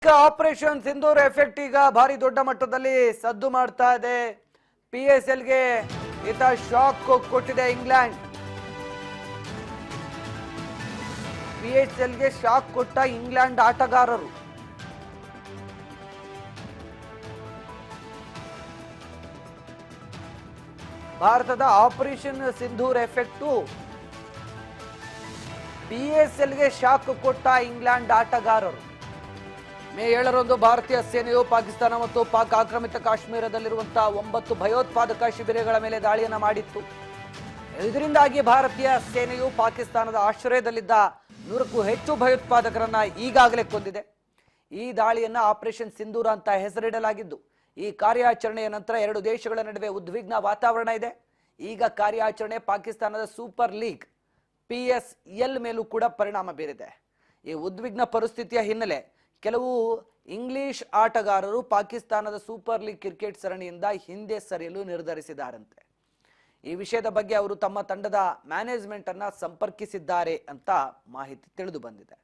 Operation Sindoor effect ಈಗ ಭಾರಿ ದೊಡ್ಡ ಮಟ್ಟದಲ್ಲಿ ಸದ್ದು ಮಾಡ್ತಾ ಇದೆ. PSLಗೆ ಈತ ಶಾಕ್ ಕೊಟ್ಟಿದೆ ಇಂಗ್ಲೆಂಡ್. PSLಗೆ ಶಾಕ್ ಕೊಟ್ಟ ಇಂಗ್ಲೆಂಡ್ ಆಟಗಾರರು. ಭಾರತದ ಆಪರೇಷನ್ ಸಿಂಧೂರ್ ಎಫೆಕ್ಟ್ PSLಗೆ ಶಾಕ್ ಕೊಟ್ಟ ಇಂಗ್ಲೆಂಡ್ ಆಟಗಾರರು. ಮೇ 7ರಂದು ಭಾರತೀಯ ಸೇನೆಯು ಪಾಕಿಸ್ತಾನ ಮತ್ತು ಪಾಕ್ ಆಕ್ರಮಿತ ಕಾಶ್ಮೀರದಲ್ಲಿರುವಂತಹ 9 ಭಯೋತ್ಪಾದಕ ಶಿಬಿರಗಳ ಮೇಲೆ ದಾಳಿಯನ್ನು ಮಾಡಿತ್ತು. ಇದರಿಂದಾಗಿ ಭಾರತೀಯ ಸೇನೆಯು ಪಾಕಿಸ್ತಾನದ ಆಶ್ರಯದಲ್ಲಿದ್ದ 100ಕ್ಕೂ ಹೆಚ್ಚು ಭಯೋತ್ಪಾದಕರನ್ನ ಈಗಾಗಲೇ ಕೊಂದಿದೆ. ಈ ದಾಳಿಯನ್ನ ಆಪರೇಷನ್ ಸಿಂಧೂರ ಅಂತ ಹೆಸರಿಡಲಾಗಿದ್ದು, ಈ ಕಾರ್ಯಾಚರಣೆಯ ನಂತರ ಎರಡು ದೇಶಗಳ ನಡುವೆ ಉದ್ವಿಗ್ನ ವಾತಾವರಣ ಇದೆ. ಈಗ ಕಾರ್ಯಾಚರಣೆ ಪಾಕಿಸ್ತಾನದ ಸೂಪರ್ ಲೀಗ್ PSL ಮೇಲೂ ಕೂಡ ಪರಿಣಾಮ ಬೀರಿದೆ. ಈ ಉದ್ವಿಗ್ನ ಪರಿಸ್ಥಿತಿಯ ಹಿನ್ನೆಲೆ ಕೆಲವು ಇಂಗ್ಲಿಷ್ ಆಟಗಾರರು ಪಾಕಿಸ್ತಾನದ ಸೂಪರ್ ಲೀಗ್ ಕ್ರಿಕೆಟ್ ಸರಣಿಯಿಂದ ಹಿಂದೆ ಸರಿಯಲು ನಿರ್ಧರಿಸಿದ್ದಾರಂತೆ. ಈ ವಿಷಯದ ಬಗ್ಗೆ ಅವರು ತಮ್ಮ ತಂಡದ ಮ್ಯಾನೇಜ್ಮೆಂಟ್ ಅನ್ನ ಸಂಪರ್ಕಿಸಿದ್ದಾರೆ ಅಂತ ಮಾಹಿತಿ ತಿಳಿದು ಬಂದಿದೆ.